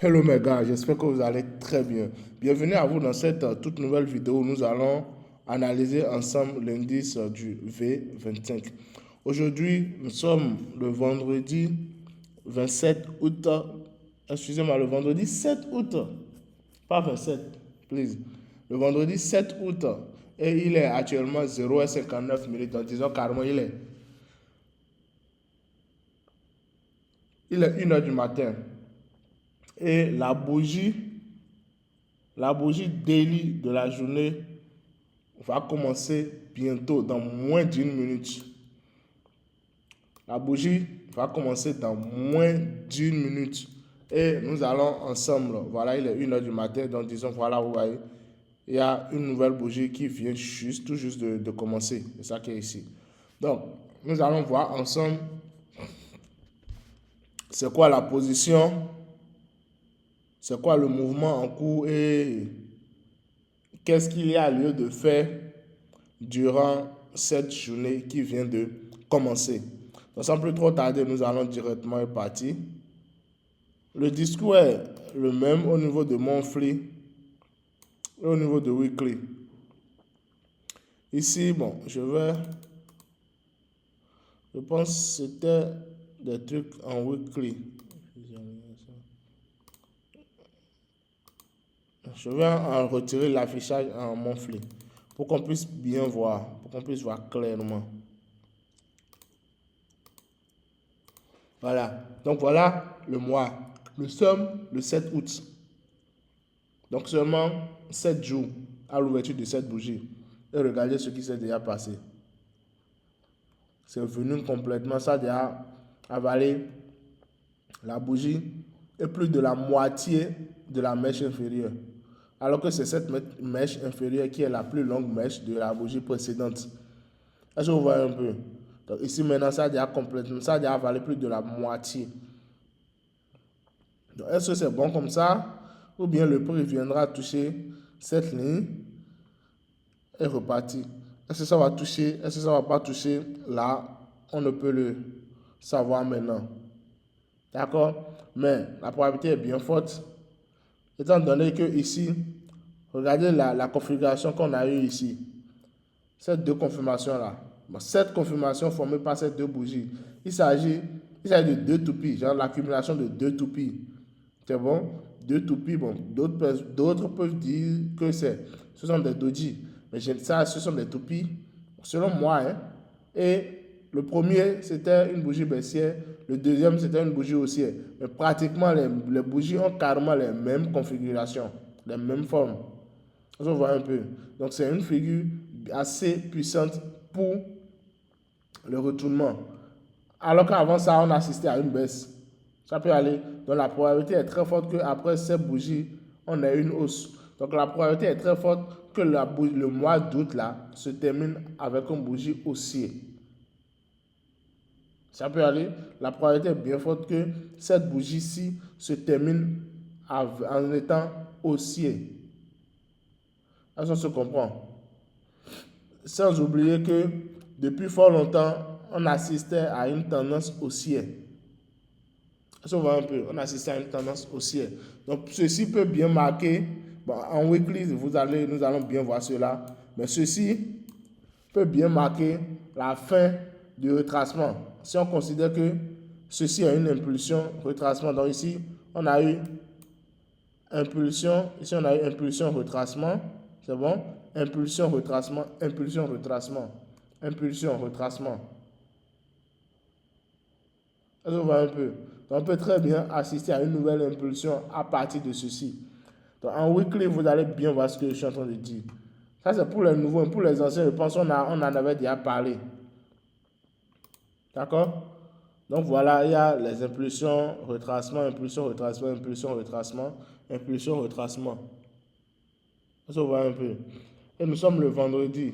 Hello mes gars, j'espère que vous allez très bien. Bienvenue à vous dans cette toute nouvelle vidéo où nous allons analyser ensemble l'indice du V25. Aujourd'hui, nous sommes le vendredi 27 août, excusez-moi, le vendredi 7 août, pas 27, please. Le vendredi 7 août et il est actuellement 0h59 minutes, donc disons carrément il est 1h du matin. Et la bougie daily de la journée va commencer bientôt, dans moins d'une minute. La bougie va commencer dans moins d'une minute. Et nous allons ensemble, voilà, il est 1h du matin, donc disons, voilà, vous voyez, il y a une nouvelle bougie qui vient tout juste de commencer. C'est ça qui est ici. Donc, nous allons voir ensemble c'est quoi la position, c'est quoi le mouvement en cours et qu'est-ce qu'il y a lieu de faire durant cette journée qui vient de commencer. Donc, sans plus trop tarder, nous allons directement partir. Le discours est le même au niveau de monthly et au niveau de weekly. Ici, bon, je pense que c'était des trucs en weekly. Je vais en retirer l'affichage en monthly pour qu'on puisse bien voir, pour qu'on puisse voir clairement. Voilà. Donc voilà le mois. Nous sommes le 7 août. Donc seulement 7 jours à l'ouverture de cette bougie. Et regardez ce qui s'est déjà passé. C'est venu complètement, ça a déjà avalé la bougie et plus de la moitié de la mèche inférieure. Alors que c'est cette mèche inférieure qui est la plus longue mèche de la bougie précédente. Est-ce que vous voyez un peu? Donc ici maintenant, ça a déjà complètement, ça a déjà avalé plus de la moitié. Donc est-ce que c'est bon comme ça? Ou bien le prix viendra toucher cette ligne et repartir? Est-ce que ça va toucher? Est-ce que ça ne va pas toucher? Là, on ne peut le savoir maintenant. D'accord? Mais la probabilité est bien forte. Étant donné que ici, regardez la configuration qu'on a eue ici. Ces deux confirmations-là. Cette confirmation formée par ces deux bougies. Il s'agit de deux toupies, genre l'accumulation de deux toupies. C'est bon? Deux toupies, bon, d'autres peuvent dire que ce sont des doji. Mais ça, ce sont des toupies, selon moi. Hein. Et le premier, c'était une bougie baissière. Le deuxième, c'était une bougie haussière. Mais pratiquement, les bougies ont carrément les mêmes configurations, les mêmes formes. On voit un peu. Donc, c'est une figure assez puissante pour le retournement. Alors qu'avant ça, on assistait à une baisse. Ça peut aller. Donc la probabilité est très forte qu'après ces bougies, on ait une hausse. Donc la probabilité est très forte que le mois d'août là se termine avec une bougie haussière. Ça peut aller. La probabilité est bien forte que cette bougie-ci se termine en étant haussière. Ça se comprend. Sans oublier que depuis fort longtemps, on assistait à une tendance haussière. Ça va un peu, on assiste à une tendance haussière. Donc ceci peut bien marquer, bon, en weekly, nous allons bien voir cela, mais ceci peut bien marquer la fin du retracement. Si on considère que ceci a une impulsion, retracement, donc ici on a eu impulsion, ici on a eu impulsion, retracement, c'est bon? Impulsion, retracement, impulsion, retracement, impulsion, retracement. Ça se voit un peu. Donc, on peut très bien assister à une nouvelle impulsion à partir de ceci. Donc, en weekly, vous allez bien voir ce que je suis en train de dire. Ça, c'est pour les nouveaux. Pour les anciens, je pense qu'on en avait déjà parlé. D'accord? Donc, voilà, il y a les impulsions, retracement, impulsion, retracement, impulsion, retracement, impulsion, retracement. Ça se voit un peu. Et nous sommes le vendredi.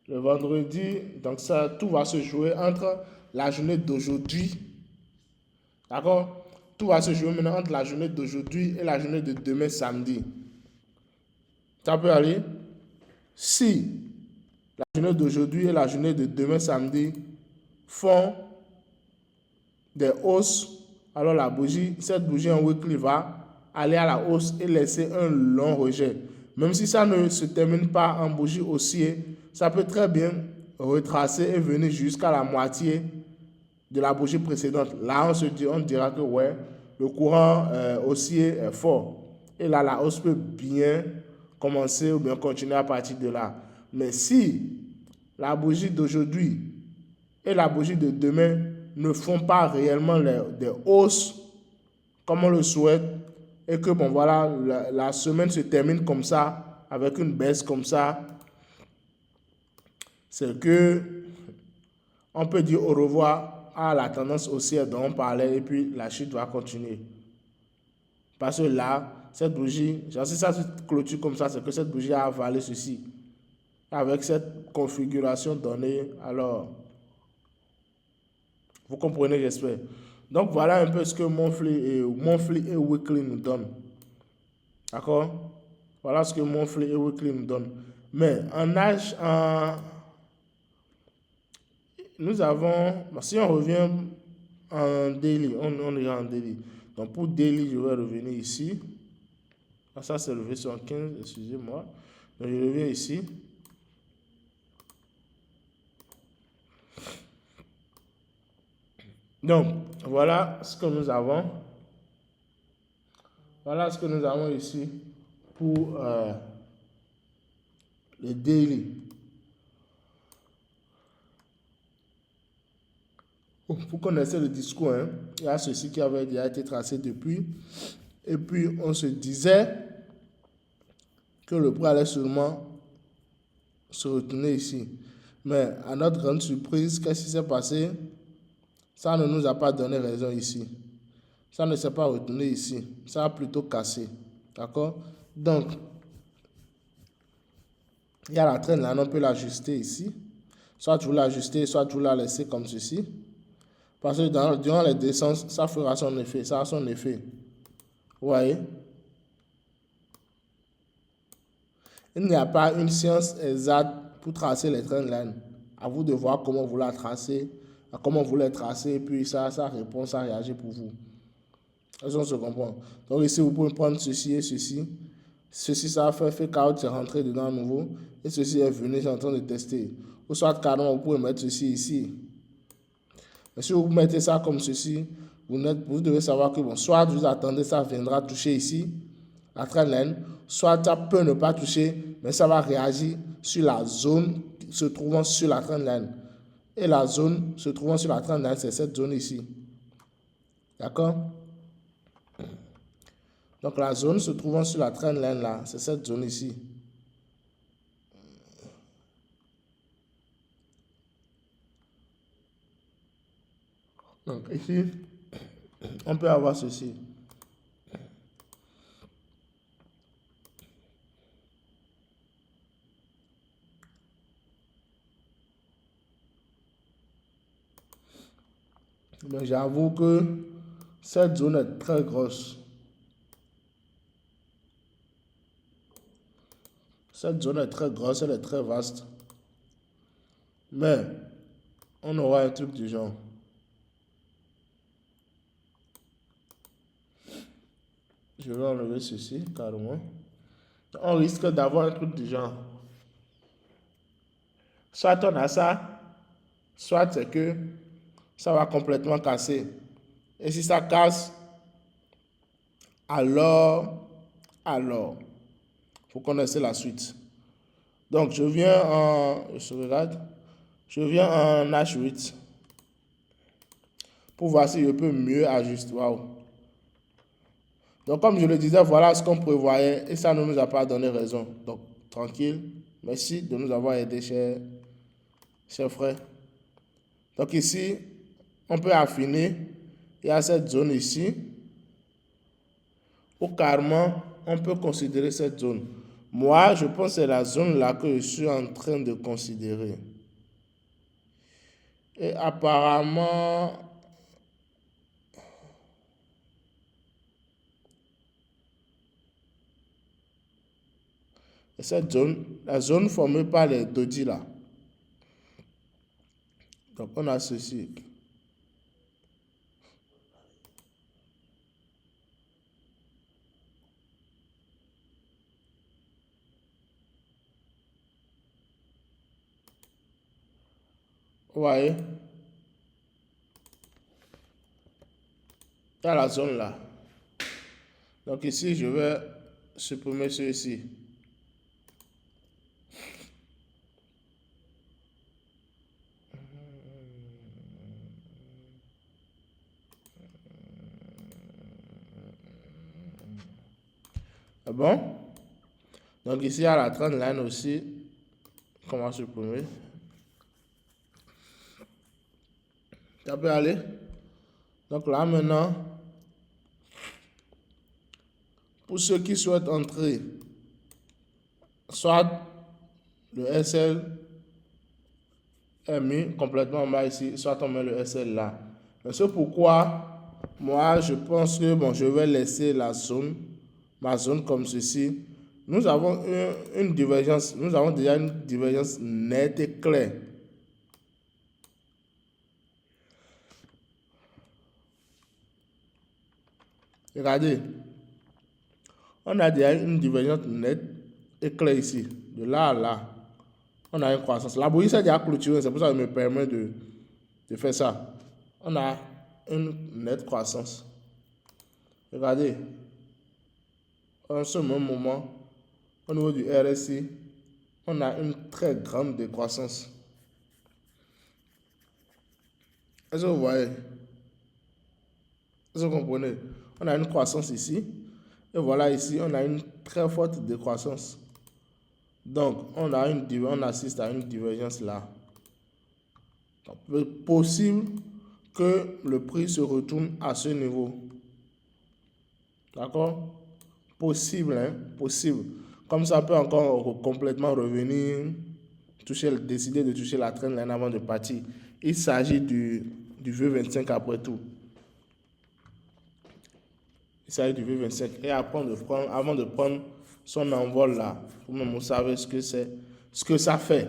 Le vendredi, donc ça, tout va se jouer entre la journée d'aujourd'hui. D'accord? Tout va se jouer maintenant entre la journée d'aujourd'hui et la journée de demain samedi. Ça peut aller? Si la journée d'aujourd'hui et la journée de demain samedi font des hausses alors cette bougie en weekly va aller à la hausse et laisser un long rejet. Même si ça ne se termine pas en bougie haussière, ça peut très bien retracer et venir jusqu'à la moitié de la bougie précédente. Là, on dira que ouais, le courant haussier est fort. Et là, la hausse peut bien commencer ou bien continuer à partir de là. Mais si la bougie d'aujourd'hui et la bougie de demain ne font pas réellement des hausses comme on le souhaite, et que bon voilà, la semaine se termine comme ça, avec une baisse comme ça, c'est que on peut dire au revoir à la tendance haussière dont on parlait, et puis la chute va continuer. Parce que là, cette bougie, si ça se clôture comme ça, c'est que cette bougie a avalé ceci. Avec cette configuration donnée, alors, vous comprenez, j'espère. Donc, voilà un peu ce que monthly et weekly nous donnent. D'accord? Voilà ce que monthly et weekly nous donnent. Mais nous avons, si on revient en daily, on ira en daily. Donc, pour daily, je vais revenir ici. Ça, c'est levé sur 15, excusez-moi. Donc, je reviens ici. Donc, voilà ce que nous avons. Voilà ce que nous avons ici pour le daily. Vous connaissez le discours, hein? Il y a ceci qui avait déjà été tracé depuis. Et puis, on se disait que le prix allait seulement se retourner ici. Mais à notre grande surprise, qu'est-ce qui s'est passé? Ça ne nous a pas donné raison ici. Ça ne s'est pas retourné ici. Ça a plutôt cassé. D'accord? Donc, il y a la traîne là, on peut l'ajuster ici. Soit vous l'ajustez, soit vous la laissez comme ceci. Parce que durant les descentes, ça fera son effet. Ça a son effet. Vous voyez? Il n'y a pas une science exacte pour tracer les trend lines. À vous de voir comment vous la tracez, comment vous les tracez, et puis ça répond, ça réagit pour vous. Est-ce qu'on se comprend? Donc ici, vous pouvez prendre ceci et ceci. Ceci, ça a fait carotte, c'est rentré dedans à nouveau. Et ceci est venu, j'ai en train de tester. Ou soit carrément, vous pouvez mettre ceci ici. Mais si vous mettez ça comme ceci, vous devez savoir que bon, soit vous attendez, ça viendra toucher ici, la trend line, soit ça peut ne pas toucher, mais ça va réagir sur la zone se trouvant sur la trend line. Et la zone se trouvant sur la trend line, c'est cette zone ici. D'accord? Donc la zone se trouvant sur la trend line là, c'est cette zone ici. Donc ici, on peut avoir ceci. Mais j'avoue que cette zone est très grosse. Cette zone est très grosse, elle est très vaste. Mais on aura un truc du genre. Je vais enlever ceci carrément. On risque d'avoir un truc du genre. Soit on a ça, soit c'est que ça va complètement casser. Et si ça casse, alors, vous connaissez la suite. Donc, je viens en H8 pour voir si je peux mieux ajuster. Wow. Donc, comme je le disais, voilà ce qu'on prévoyait et ça ne nous a pas donné raison. Donc, tranquille. Merci de nous avoir aidés, chers frères. Donc, ici, on peut affiner. Il y a cette zone ici où carrément, on peut considérer cette zone. Moi, je pense que c'est la zone là que je suis en train de considérer. Et apparemment, cette zone, la zone formée par les dodis là. Donc, on a ceci. Vous voyez? Il y a la zone là. Donc ici, je vais supprimer ceci. Bon? Donc ici, il y a la trend line aussi. Comment supprimer? Ça peut aller. Donc là maintenant, pour ceux qui souhaitent entrer, soit le SL est mis complètement en bas ici, soit on met le SL là. Mais c'est pourquoi moi je pense que bon, je vais laisser ma zone comme ceci. Nous avons une divergence, nous avons déjà une divergence nette et claire. Regardez, on a déjà une divergence nette et claire ici, de là à là. On a une croissance. La bougie s'est déjà clôturée, c'est pour ça que je me permets de faire ça. On a une nette croissance. Regardez, en ce même moment, au niveau du RSI, on a une très grande décroissance. Est-ce que vous voyez? Est-ce que vous comprenez? On a une croissance ici, et voilà ici, on a une très forte décroissance. Donc, on assiste à une divergence là. Donc, possible que le prix se retourne à ce niveau. D'accord? Possible, hein? Possible. Comme ça peut encore complètement revenir, décider de toucher la trend line avant de partir. Il s'agit du V25 après tout. Il s'agit du V25. Et avant de prendre son envol là, vous savez ce que c'est, ce que ça fait.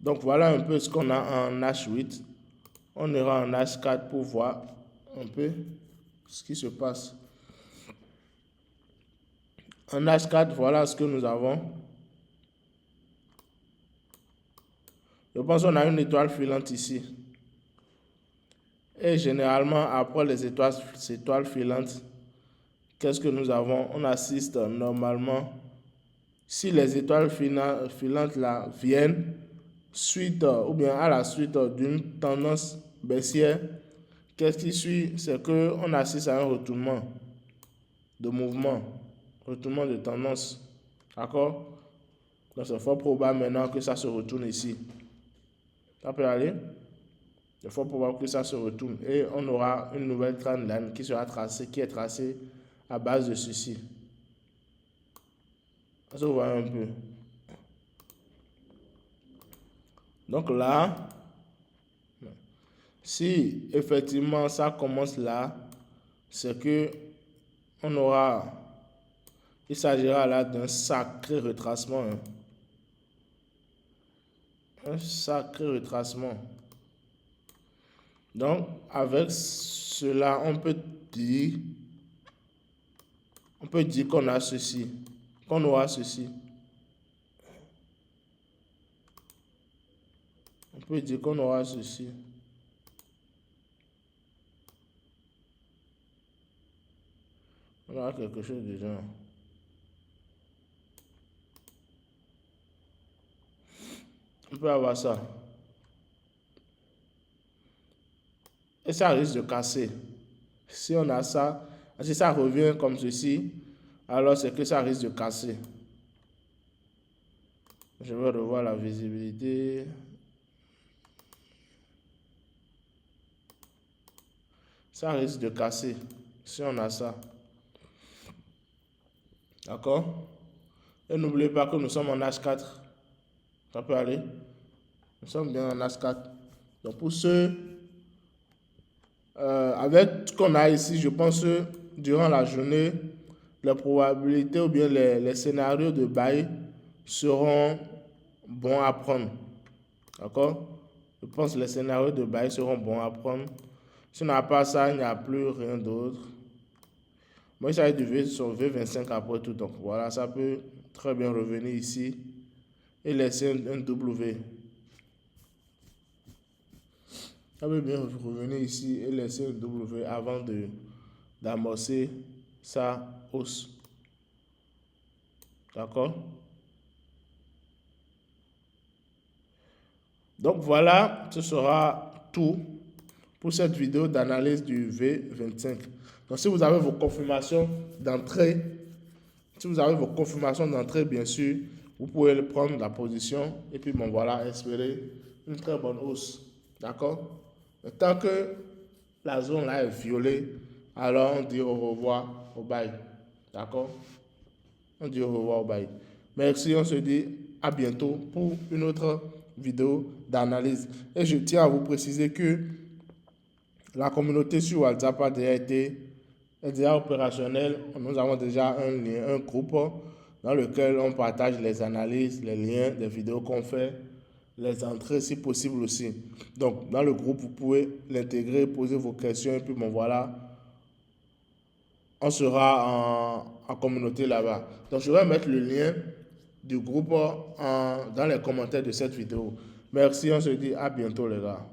Donc voilà un peu ce qu'on a en H8. On ira en H4 pour voir un peu ce qui se passe. En H4, voilà ce que nous avons. Je pense qu'on a une étoile filante ici. Et généralement, après les étoiles filantes, qu'est-ce que nous avons? On assiste normalement, si les étoiles filantes là viennent suite ou bien à la suite d'une tendance baissière, qu'est-ce qui suit? C'est qu'on assiste à un retournement de mouvement, retournement de tendance. D'accord? Donc c'est fort probable maintenant que ça se retourne ici. Ça peut aller? C'est fort probable que ça se retourne et on aura une nouvelle trend line qui est tracée à base de ceci. Ça vous voyez un peu. Donc là, si effectivement ça commence là, c'est que il s'agira là d'un sacré retracement. Hein. Un sacré retracement. Donc, avec cela, on peut dire qu'on a ceci, qu'on aura ceci. On peut dire qu'on aura ceci. On aura quelque chose de genre. On peut avoir ça. Et ça risque de casser. Si on a ça, si ça revient comme ceci, alors c'est que ça risque de casser. Je vais revoir la visibilité. Ça risque de casser si on a ça. D'accord? Et n'oubliez pas que nous sommes en H4. Ça peut aller. Nous sommes bien en H4. Donc pour ceux, avec ce qu'on a ici, je pense que durant la journée, les probabilités ou bien les scénarios de buy seront bons à prendre. D'accord? Je pense que les scénarios de buy seront bons à prendre. Si on n'a pas ça, il n'y a plus rien d'autre. Moi, il s'agit du V25 après tout. Donc voilà, ça peut très bien revenir ici et laisser un W. Ça veut bien revenir ici et laisser le W avant d'amorcer sa hausse. D'accord? Donc voilà, ce sera tout pour cette vidéo d'analyse du V25. Donc si vous avez vos confirmations d'entrée, bien sûr, vous pouvez prendre la position et puis bon voilà, espérer une très bonne hausse. D'accord? Tant que la zone là est violée, alors on dit au revoir au bail. D'accord? On dit au revoir au bail. Merci, on se dit à bientôt pour une autre vidéo d'analyse. Et je tiens à vous préciser que la communauté sur WhatsApp est déjà opérationnelle. Nous avons déjà un lien, un groupe dans lequel on partage les analyses, les liens des vidéos qu'on fait, les entrées si possible aussi. Donc, dans le groupe, vous pouvez l'intégrer, poser vos questions et puis bon voilà, on sera en communauté là-bas. Donc, je vais mettre le lien du groupe dans les commentaires de cette vidéo. Merci, on se dit à bientôt les gars.